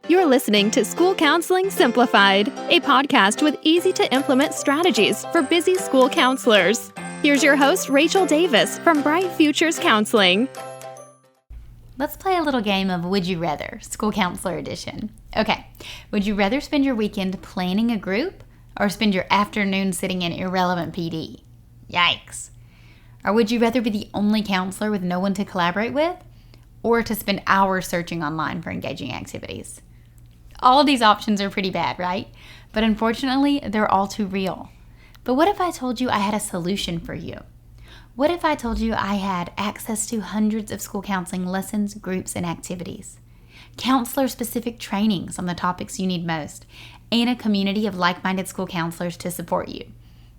You're listening to School Counseling Simplified, a podcast with easy-to-implement strategies for busy school counselors. Here's your host, Rachel Davis from Bright Futures Counseling. Let's play a little game of Would You Rather, School Counselor Edition. Okay, would you rather spend your weekend planning a group or spend your afternoon sitting in irrelevant PD? Yikes. Or would you rather be the only counselor with no one to collaborate with, or to spend hours searching online for engaging activities? All of these options are pretty bad, right? But unfortunately, they're all too real. But what if I told you I had a solution for you? What if I told you I had access to hundreds of school counseling lessons, groups, and activities, counselor-specific trainings on the topics you need most, and a community of like-minded school counselors to support you?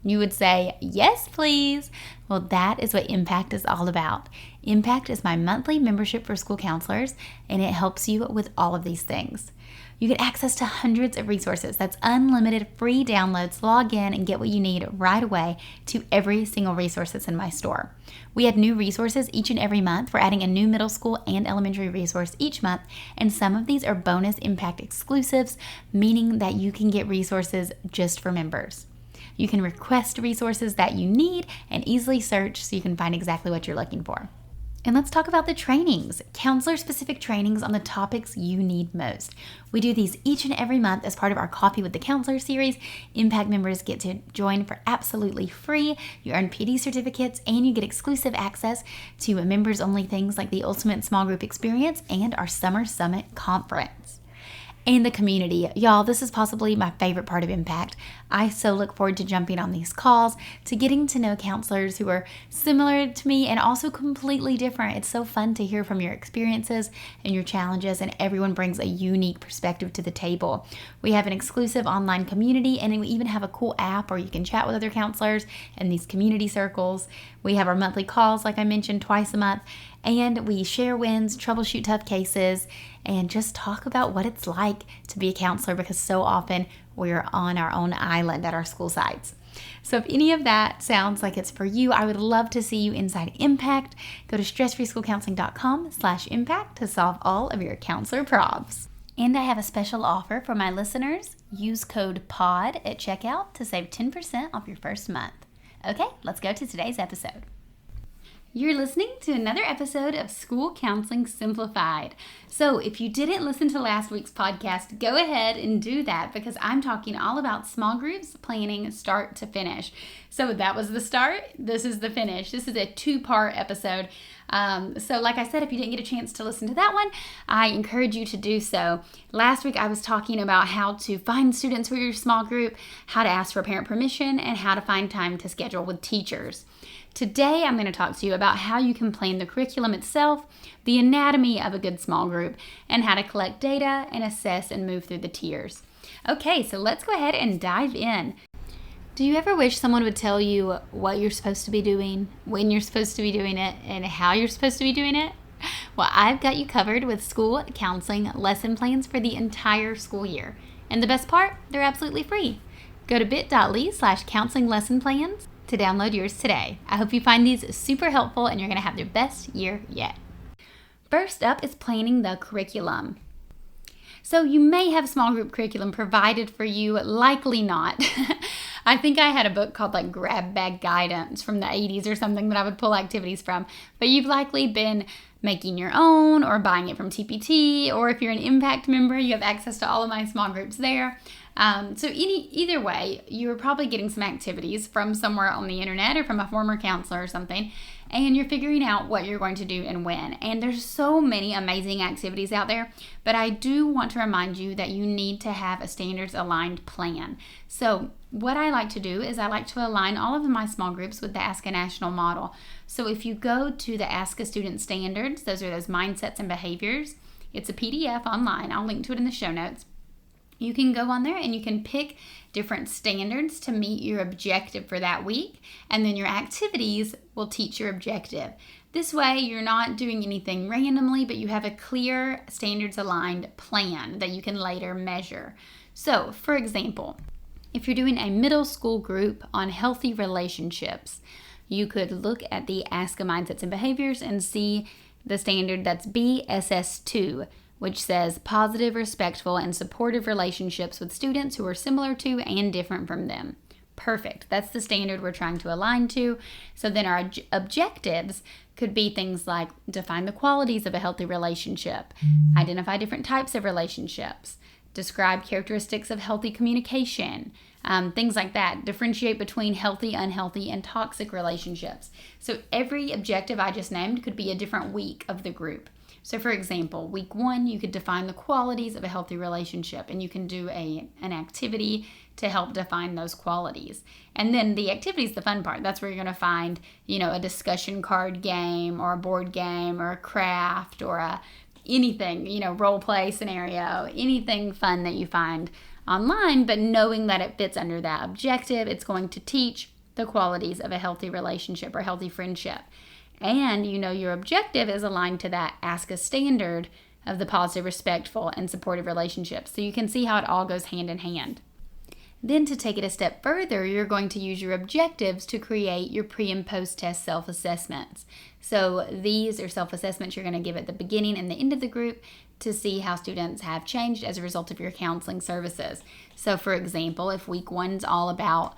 You would say, yes, please. Well, that is what Impact is all about. Impact is my monthly membership for school counselors, and it helps you with all of these things. You get access to hundreds of resources. That's unlimited free downloads. Log in and get what you need right away to every single resource that's in my store. We add new resources each and every month. We're adding a new middle school and elementary resource each month, and some of these are bonus Impact exclusives, meaning that you can get resources just for members. You can request resources that you need and easily search so you can find exactly what you're looking for. And let's talk about the trainings, counselor-specific trainings on the topics you need most. We do these each and every month as part of our Coffee with the Counselor series. Impact members get to join for absolutely free. You earn PD certificates and you get exclusive access to members-only things like the Ultimate Small Group Experience and our Summer Summit Conference. And the community. Y'all, this is possibly my favorite part of Impact. I so look forward to jumping on these calls, to getting to know counselors who are similar to me and also completely different. It's so fun to hear from your experiences and your challenges, and everyone brings a unique perspective to the table. We have an exclusive online community, and we even have a cool app where you can chat with other counselors in these community circles. We have our monthly calls, like I mentioned, twice a month, and we share wins, troubleshoot tough cases, and just talk about what it's like to be a counselor, because so often we're on our own island at our school sites. So if any of that sounds like it's for you, I would love to see you inside Impact. Go to stressfreeschoolcounseling.com/impact to solve all of your counselor problems. And I have a special offer for my listeners. Use code POD at checkout to save 10% off your first month. Okay, let's go to today's episode. You're listening to another episode of School Counseling Simplified. So if you didn't listen to last week's podcast, go ahead and do that, because I'm talking all about small groups planning start to finish. So that was the start. This is the finish. This is a two-part episode. So like I said, if you didn't get a chance to listen to that one, I encourage you to do so. Last week I was talking about how to find students for your small group, how to ask for parent permission, and how to find time to schedule with teachers. Today, I'm going to talk to you about how you can plan the curriculum itself, the anatomy of a good small group, and how to collect data and assess and move through the tiers. Okay, so let's go ahead and dive in. Do you ever wish someone would tell you what you're supposed to be doing, when you're supposed to be doing it, and how you're supposed to be doing it? Well, I've got you covered with school counseling lesson plans for the entire school year. And the best part, they're absolutely free. Go to bit.ly/counseling lesson plans to download yours today. I hope you find these super helpful and you're going to have your best year yet. First up is planning the curriculum. So you may have small group curriculum provided for you, likely not. I think I had a book called like Grab Bag Guidance from the 80s or something that I would pull activities from, but you've likely been making your own or buying it from TPT, or if you're an Impact member, you have access to all of my small groups there. So either way, you're probably getting some activities from somewhere on the internet or from a former counselor or something, and you're figuring out what you're going to do and when. And there's so many amazing activities out there, but I do want to remind you that you need to have a standards-aligned plan. So what I like to do is I like to align all of my small groups with the Ask a National model. So if you go to the Ask a Student Standards, those are those mindsets and behaviors. It's a PDF online. I'll link to it in the show notes. You can go on there and you can pick different standards to meet your objective for that week, and then your activities will teach your objective. This way, you're not doing anything randomly, but you have a clear standards-aligned plan that you can later measure. So, for example, if you're doing a middle school group on healthy relationships, you could look at the Ask a Mindsets and Behaviors and see the standard that's BSS2, which says positive, respectful, and supportive relationships with students who are similar to and different from them. Perfect. That's the standard we're trying to align to. So then our objectives could be things like define the qualities of a healthy relationship, identify different types of relationships, describe characteristics of healthy communication, things like that. Differentiate between healthy, unhealthy, and toxic relationships. So every objective I just named could be a different week of the group. So for example, week 1, you could define the qualities of a healthy relationship, and you can do an activity to help define those qualities. And then the activity is the fun part. That's where you're going to find, a discussion card game or a board game or a craft or anything, role play scenario, anything fun that you find online, but knowing that it fits under that objective, it's going to teach the qualities of a healthy relationship or healthy friendship. And your objective is aligned to that ask a standard of the positive, respectful, and supportive relationships. So you can see how it all goes hand in hand. Then to take it a step further, you're going to use your objectives to create your pre and post test self-assessments. So these are self-assessments you're going to give at the beginning and the end of the group to see how students have changed as a result of your counseling services. So for example, if week 1's all about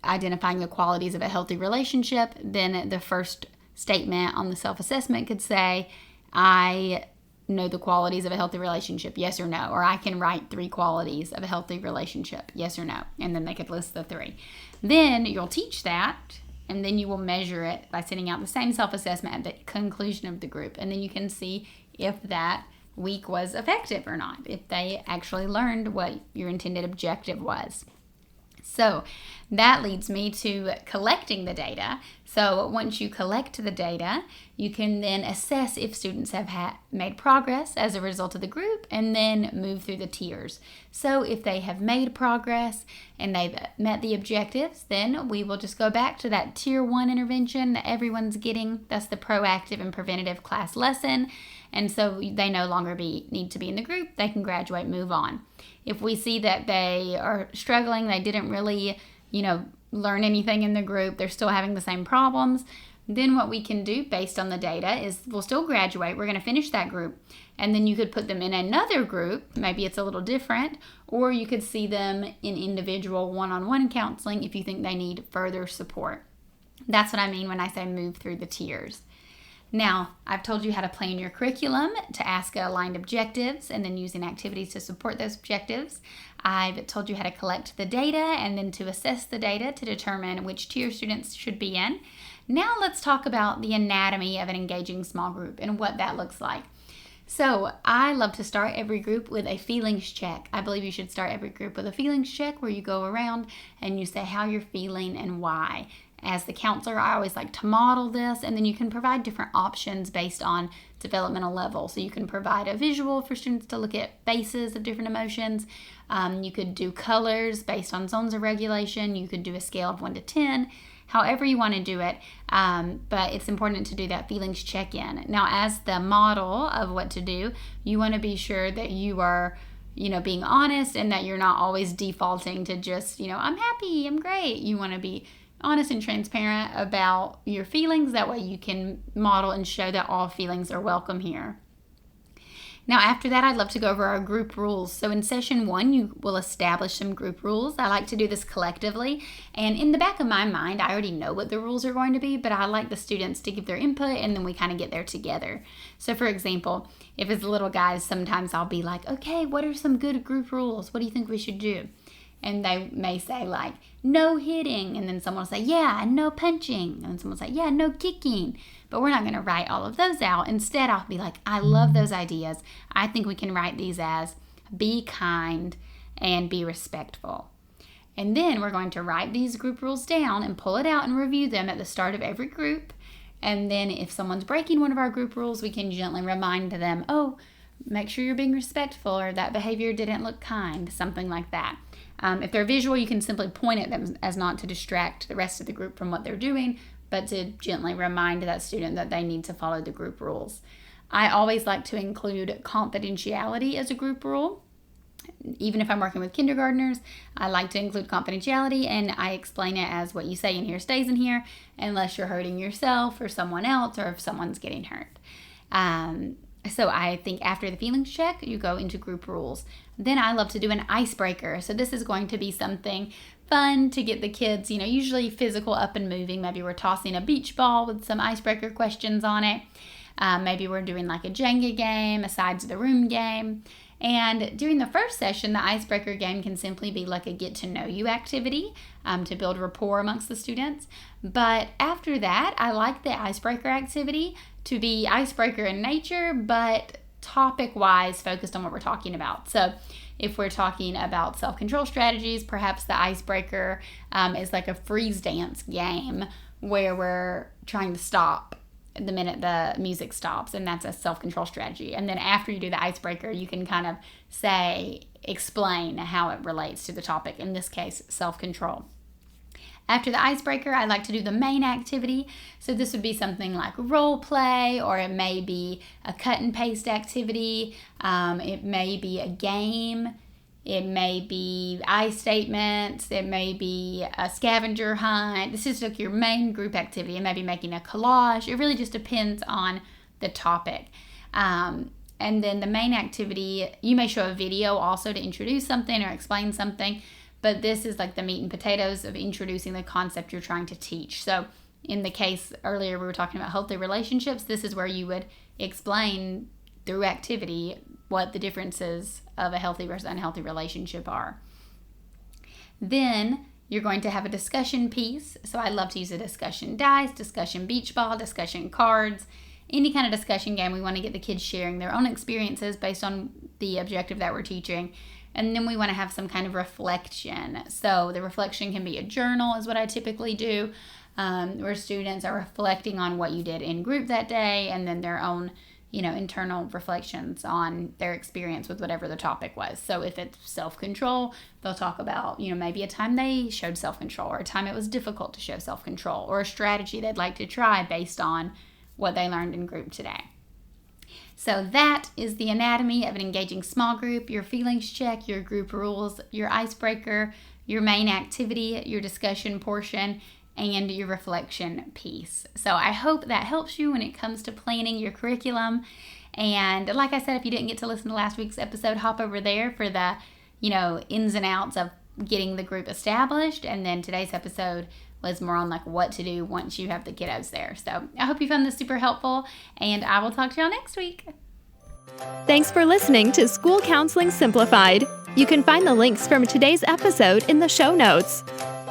identifying the qualities of a healthy relationship, then the first statement on the self-assessment could say, I know the qualities of a healthy relationship, yes or no, or I can write 3 qualities of a healthy relationship, yes or no, and then they could list the 3. Then you'll teach that, and then you will measure it by sending out the same self-assessment at the conclusion of the group, and then you can see if that week was effective or not, if they actually learned what your intended objective was. So that leads me to collecting the data. So once you collect the data, you can then assess if students have made progress as a result of the group and then move through the tiers. So if they have made progress and they've met the objectives, then we will just go back to that tier 1 intervention that everyone's getting. That's the proactive and preventative class lesson. And so they no longer need to be in the group. They can graduate, move on. If we see that they are struggling, they didn't really, learn anything in the group, they're still having the same problems, then what we can do based on the data is we'll still graduate. We're going to finish that group. And then you could put them in another group. Maybe it's a little different. Or you could see them in individual one-on-one counseling if you think they need further support. That's what I mean when I say move through the tiers. Now, I've told you how to plan your curriculum to ask aligned objectives and then using activities to support those objectives. I've told you how to collect the data and then to assess the data to determine which tier students should be in. Now let's talk about the anatomy of an engaging small group and what that looks like. So I love to start every group with a feelings check. I believe you should start every group with a feelings check where you go around and you say how you're feeling and why. As the counselor, I always like to model this, and then you can provide different options based on developmental level. So you can provide a visual for students to look at faces of different emotions. You could do colors based on zones of regulation. You could do a scale of 1 to 10, however you want to do it. But it's important to do that feelings check-in. Now, as the model of what to do, you want to be sure that you are being honest and that you're not always defaulting to just, I'm happy, I'm great. You want to be honest and transparent about your feelings. That way you can model and show that all feelings are welcome here. Now, after that, I'd love to go over our group rules. So in session 1, you will establish some group rules. I like to do this collectively. And in the back of my mind, I already know what the rules are going to be, but I like the students to give their input and then we kind of get there together. So for example, if it's little guys, sometimes I'll be like, okay, what are some good group rules? What do you think we should do? And they may say like, no hitting. And then someone will say, yeah, no punching. And then someone will say, yeah, no kicking. But we're not going to write all of those out. Instead, I'll be like, I love those ideas. I think we can write these as be kind and be respectful. And then we're going to write these group rules down and pull it out and review them at the start of every group. And then if someone's breaking one of our group rules, we can gently remind them, oh, make sure you're being respectful, or that behavior didn't look kind, something like that. If they're visual, you can simply point at them as not to distract the rest of the group from what they're doing, but to gently remind that student that they need to follow the group rules. I always like to include confidentiality as a group rule. Even if I'm working with kindergartners, I like to include confidentiality, and I explain it as what you say in here stays in here unless you're hurting yourself or someone else or if someone's getting hurt. So I think after the feelings check, you go into group rules. Then I love to do an icebreaker. So this is going to be something fun to get the kids, usually physical, up and moving. Maybe we're tossing a beach ball with some icebreaker questions on it. Maybe we're doing like a Jenga game, a sides of the room game. And during the first session, the icebreaker game can simply be like a get to know you activity to build rapport amongst the students. But after that, I like the icebreaker activity to be icebreaker in nature, but topic-wise focused on what we're talking about. So if we're talking about self-control strategies, perhaps the icebreaker is like a freeze dance game where we're trying to stop the minute the music stops, and that's a self-control strategy. And then after you do the icebreaker, you can kind of explain how it relates to the topic, in this case, self-control. After the icebreaker, I like to do the main activity. So this would be something like role play, or it may be a cut and paste activity. It may be a game. It may be I statements. It may be a scavenger hunt. This is like your main group activity. It may be making a collage. It really just depends on the topic. And then the main activity, you may show a video also to introduce something or explain something. But this is like the meat and potatoes of introducing the concept you're trying to teach. So in the case earlier, we were talking about healthy relationships. This is where you would explain through activity what the differences of a healthy versus unhealthy relationship are. Then you're going to have a discussion piece. So I love to use a discussion dice, discussion beach ball, discussion cards, any kind of discussion game. We want to get the kids sharing their own experiences based on the objective that we're teaching. And then we want to have some kind of reflection. So the reflection can be a journal, is what I typically do, where students are reflecting on what you did in group that day, and then their own, internal reflections on their experience with whatever the topic was. So if it's self-control, they'll talk about, maybe a time they showed self-control, or a time it was difficult to show self-control, or a strategy they'd like to try based on what they learned in group today. So that is the anatomy of an engaging small group: your feelings check, your group rules, your icebreaker, your main activity, your discussion portion, and your reflection piece. So I hope that helps you when it comes to planning your curriculum. And like I said, if you didn't get to listen to last week's episode, hop over there for the, ins and outs of getting the group established. And then today's episode was more on like what to do once you have the kiddos there. So I hope you found this super helpful, and I will talk to y'all next week. Thanks for listening to School Counseling Simplified. You can find the links from today's episode in the show notes.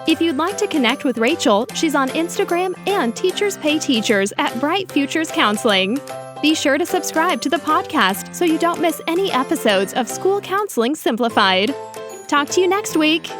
If you'd like to connect with Rachel, she's on Instagram and Teachers Pay Teachers at Bright Futures Counseling. Be sure to subscribe to the podcast so you don't miss any episodes of School Counseling Simplified. Talk to you next week.